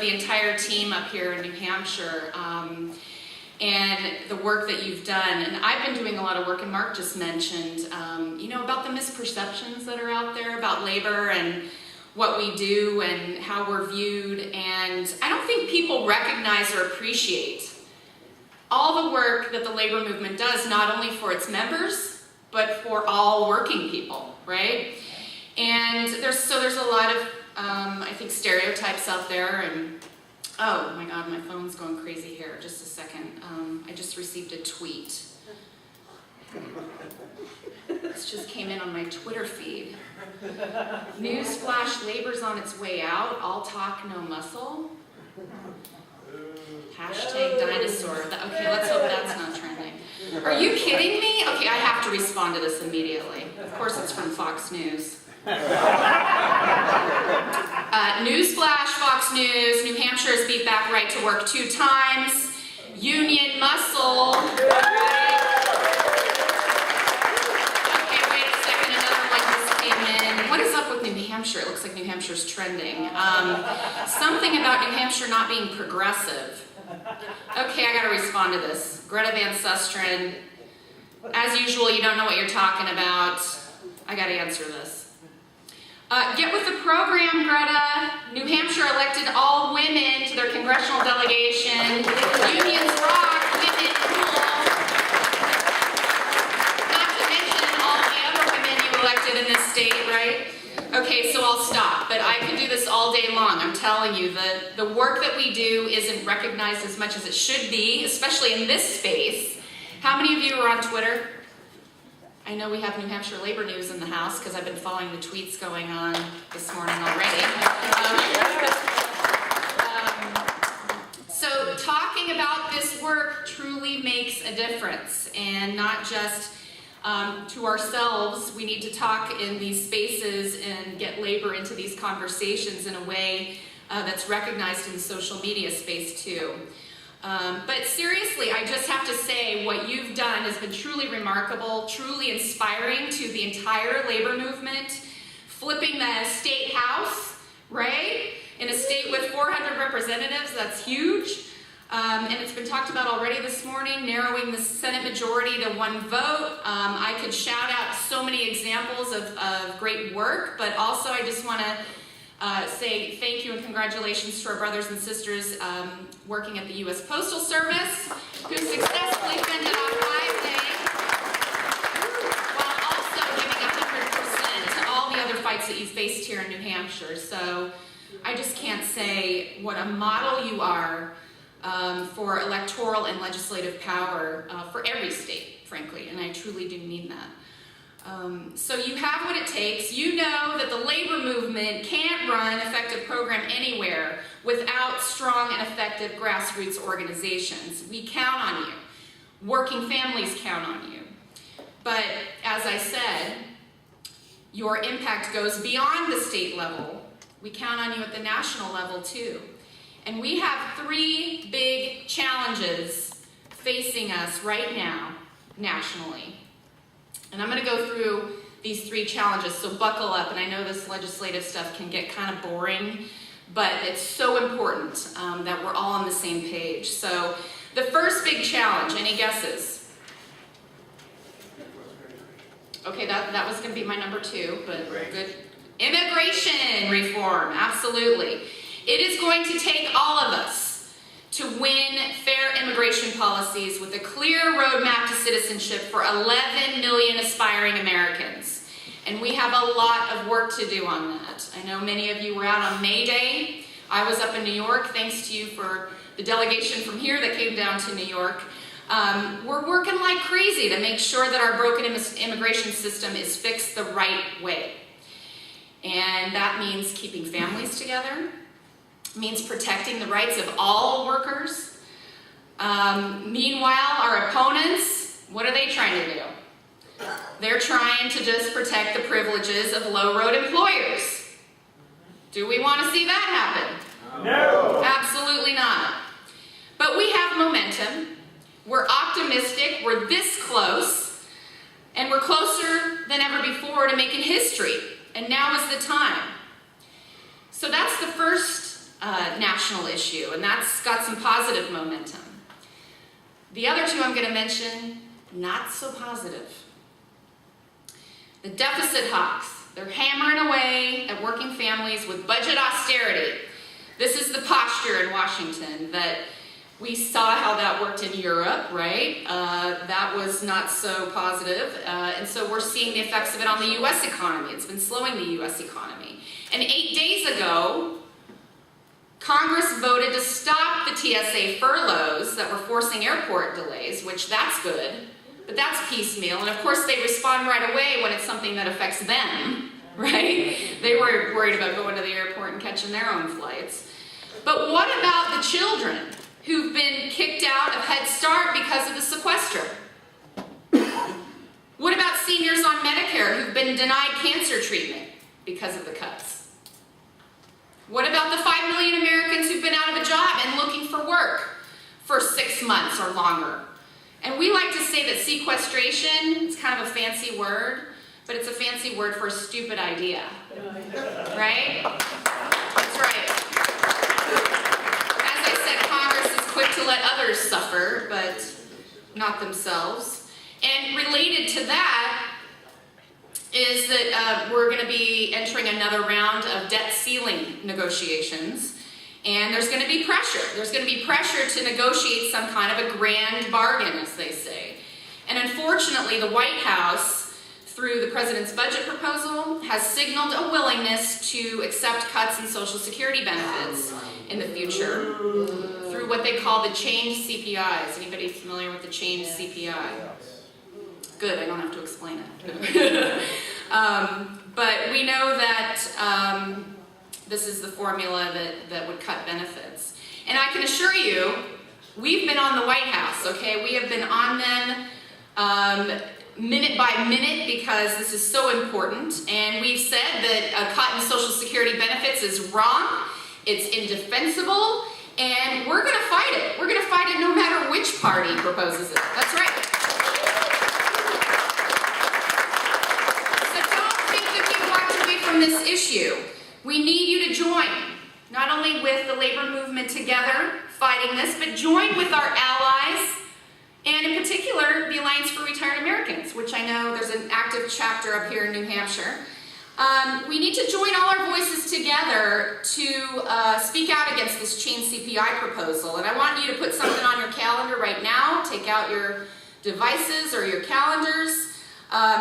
the entire team up here in New Hampshire and the work that you've done. And I've been doing a lot of work, and Mark just mentioned, you know, about the misperceptions that are out there about labor and what we do and how we're viewed. And I don't think people recognize or appreciate all the work that the labor movement does, not only for its members, but for all working people, right? And there's a lot of, I think, stereotypes out there. And oh my God, my phone's going crazy here. Just a second. I just received a tweet. This just came in on my Twitter feed. Newsflash, labor's on its way out. All talk, no muscle. Hashtag dinosaur. Okay, let's hope that's not trending. Are you kidding me? Okay, I have to respond to this immediately. Of course, it's from Fox News. Newsflash, Fox News, New Hampshire has beat back right to work 2 times. Union muscle. Okay, wait a second, another one just came in. What is up with New Hampshire? It looks like New Hampshire's trending. Something about New Hampshire not being progressive. Okay, I gotta respond to this. Greta Van Susteren, as usual, you don't know what you're talking about. I gotta answer this. Get with the program, Greta. New Hampshire elected all women to their congressional delegation. Unions rock, women rule. Not to mention all the other women you elected in this state, right? Okay, so I'll stop, but I could do this all day long. I'm telling you, the work that we do isn't recognized as much as it should be, especially in this space. How many of you are on Twitter? I know we have New Hampshire labor news in the house because I've been following the tweets going on this morning already. So talking about this work truly makes a difference, and not just to ourselves. We need to talk in these spaces and get labor into these conversations in a way that's recognized in the social media space too. But seriously, I just have to say what you've done has been truly remarkable, truly inspiring to the entire labor movement. Flipping the state house, right? In a state with 400 representatives, that's huge. And it's been talked about already this morning, narrowing the Senate majority to 1 vote. I could shout out so many examples of great work, but also I just want to say thank you and congratulations to our brothers and sisters working at the U.S. Postal Service, who successfully fended off highway, while also giving 100% to all the other fights that you faced here in New Hampshire. So I just can't say what a model you are for electoral and legislative power for every state, frankly, and I truly do mean that. So you have what it takes. You know that the labor movement can't run an effective program anywhere without strong and effective grassroots organizations. We count on you. Working families count on you. But as I said, your impact goes beyond the state level. We count on you at the national level too. And we have 3 big challenges facing us right now, nationally. And I'm going to go through these 3 challenges, so buckle up. And I know this legislative stuff can get kind of boring, but it's so important that we're all on the same page. So the first big challenge, any guesses? Okay, that was going to be my number 2, but good. Immigration reform, absolutely. It is going to take all of us to win fair immigration policies with a clear roadmap to citizenship for 11 million aspiring Americans. And we have a lot of work to do on that. I know many of you were out on May Day. I was up in New York. Thanks to you for the delegation from here that came down to New York. We're working like crazy to make sure that our broken immigration system is fixed the right way. And that means keeping families together. Means protecting the rights of all workers. Meanwhile, our opponents, what are they trying to do? They're trying to just protect the privileges of low-road employers. Do we want to see that happen? No. Absolutely not. But we have momentum. We're optimistic. We're this close. And we're closer than ever before to making history. And now is the time. So that's the first national issue, and that's got some positive momentum. The other two I'm going to mention, not so positive. The deficit hawks. They're hammering away at working families with budget austerity. This is the posture in Washington that we saw how that worked in Europe, right? That was not so positive. And so we're seeing the effects of it on the U.S. economy. It's been slowing the U.S. economy. And 8 days ago, Congress voted to stop the TSA furloughs that were forcing airport delays, which that's good, but that's piecemeal. And of course, they respond right away when it's something that affects them, right? They were worried about going to the airport and catching their own flights. But what about the children who've been kicked out of Head Start because of the sequester? What about seniors on Medicare who've been denied cancer treatment because of the cuts? What about the 5 million Americans who've been out of a job and looking for work for 6 months or longer? And we like to say that sequestration is kind of a fancy word, but it's a fancy word for a stupid idea, right? That's right. As I said, Congress is quick to let others suffer, but not themselves. And related to that is that we're going to be entering another round of debt ceiling negotiations, and there's going to be pressure. There's going to be pressure to negotiate some kind of a grand bargain, as they say. And unfortunately, the White House, through the president's budget proposal, has signaled a willingness to accept cuts in Social Security benefits in the future through what they call the changed CPI. Is anybody familiar with the changed CPI? Good, I don't have to explain it. But we know that this is the formula that would cut benefits. And I can assure you, we've been on the White House, okay? We have been on them minute by minute because this is so important. And we've said that a cut in Social Security benefits is wrong, it's indefensible, and we're going to fight it. We're going to fight it no matter which party proposes it. That's right. From this issue, we need you to join, not only with the labor movement together fighting this, but join with our allies, and in particular, the Alliance for Retired Americans, which I know there's an active chapter up here in New Hampshire. We need to join all our voices together to speak out against this changed CPI proposal, and I want you to put something on your calendar right now. Take out your devices or your calendars.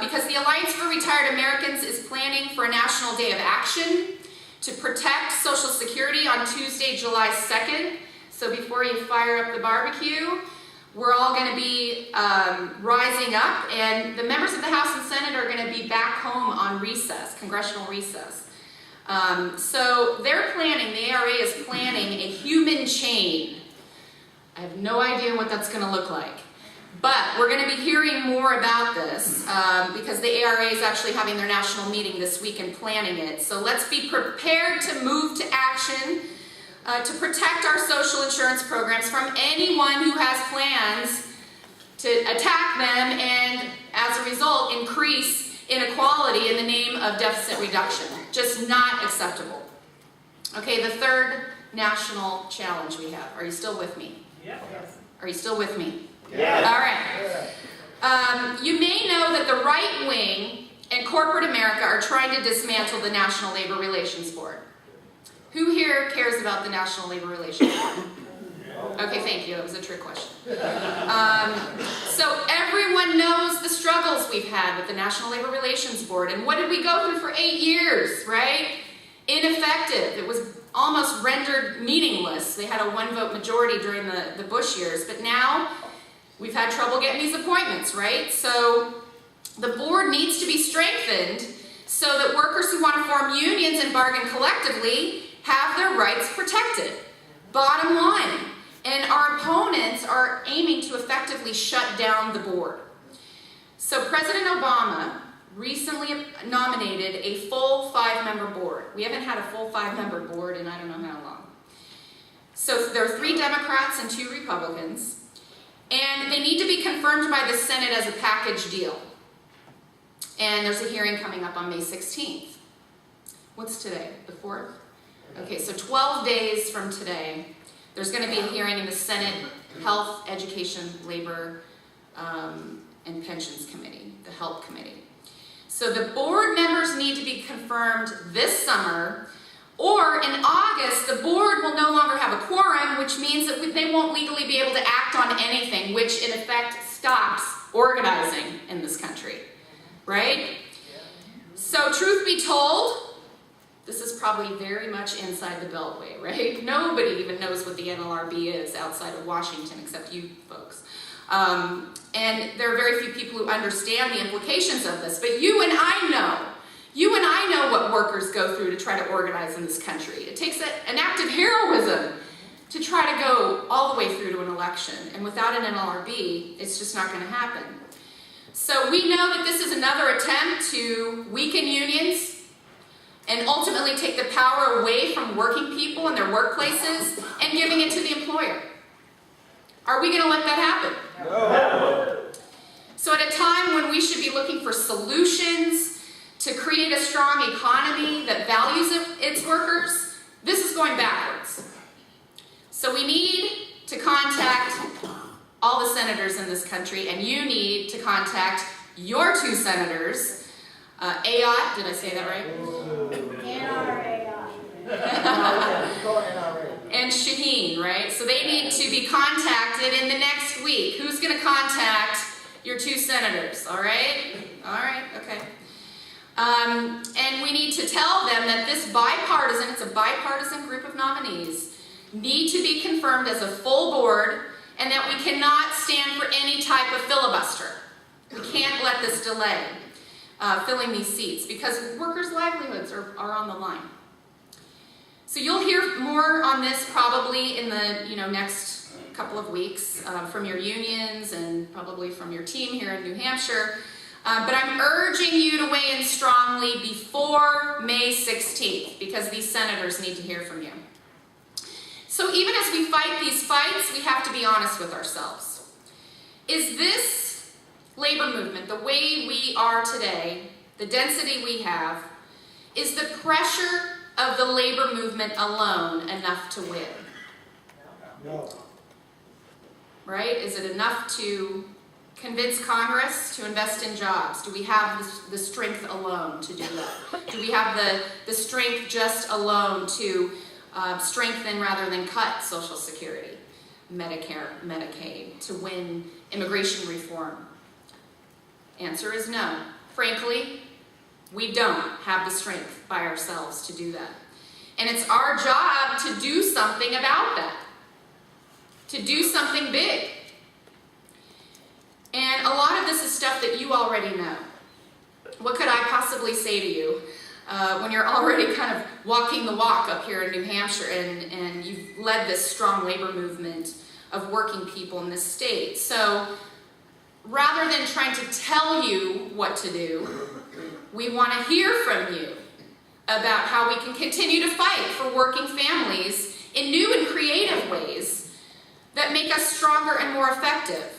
Because the Alliance for Retired Americans is planning for a National Day of Action to protect Social Security on Tuesday, July 2nd. So before you fire up the barbecue, we're all going to be rising up, and the members of the House and Senate are going to be back home on recess, congressional recess. So they're planning, the ARA is planning a human chain. I have no idea what that's going to look like. But we're going to be hearing more about this because the ARA is actually having their national meeting this week and planning it. So let's be prepared to move to action to protect our social insurance programs from anyone who has plans to attack them and, as a result, increase inequality in the name of deficit reduction. Just not acceptable. Okay, the third national challenge we have. Are you still with me? Yes. Are you still with me? Yes. All right. You may know that the right wing and corporate America are trying to dismantle the National Labor Relations Board. Who here cares about the National Labor Relations Board? Okay, thank you. It was a trick question. So everyone knows the struggles we've had with the National Labor Relations Board. And what did we go through for 8 years, right? Ineffective. It was almost rendered meaningless. They had a one-vote majority during the Bush years. But now we've had trouble getting these appointments, right? So the board needs to be strengthened so that workers who want to form unions and bargain collectively have their rights protected. Bottom line. And our opponents are aiming to effectively shut down the board. So President Obama recently nominated a full 5-member board. We haven't had a full 5-member board in I don't know how long. So there are 3 Democrats and 2 Republicans. And they need to be confirmed by the Senate as a package deal. And there's a hearing coming up on May 16th. What's today? The 4th? Okay, so 12 days from today, there's going to be a hearing in the Senate Health, Education, Labor, and Pensions Committee, the HELP Committee. So the board members need to be confirmed this summer, or in August, the board will no longer have a quorum, which means that they won't legally be able to act on anything, which in effect stops organizing in this country, right? So truth be told, this is probably very much inside the Beltway, right? Nobody even knows what the NLRB is outside of Washington, except you folks. And there are very few people who understand the implications of this, but you and I know what workers go through to try to organize in this country. It takes an act of heroism to try to go all the way through to an election, and without an NLRB, it's just not going to happen. So we know that this is another attempt to weaken unions and ultimately take the power away from working people in their workplaces and giving it to the employer. Are we going to let that happen? No. So at a time when we should be looking for solutions to create a strong economy that values its workers, this is going backwards. So we need to contact all the senators in this country, and you need to contact your two senators, Ayotte, did I say that right? And Shaheen, right? So they need to be contacted in the next week. Who's going to contact your two senators? All right? All right, okay. And we need to tell them that this bipartisan, it's a bipartisan group of nominees, need to be confirmed as a full board, and that we cannot stand for any type of filibuster. We can't let this delay filling these seats, because workers' livelihoods are on the line. So you'll hear more on this probably in the next couple of weeks from your unions and probably from your team here in New Hampshire. But I'm urging you to weigh in strongly before May 16th, because these senators need to hear from you. So even as we fight these fights, we have to be honest with ourselves. Is this labor movement, the way we are today, the density we have, is the pressure of the labor movement alone enough to win? No. Right? Is it enough to convince Congress to invest in jobs? Do we have the strength alone to do that? Do we have the strength just alone to strengthen rather than cut Social Security, Medicare, Medicaid, to win immigration reform? Answer is no. Frankly, we don't have the strength by ourselves to do that. And it's our job to do something about that, to do something big. And a lot of this is stuff that you already know. What could I possibly say to you when you're already kind of walking the walk up here in New Hampshire and you've led this strong labor movement of working people in this state? So rather than trying to tell you what to do, we want to hear from you about how we can continue to fight for working families in new and creative ways that make us stronger and more effective.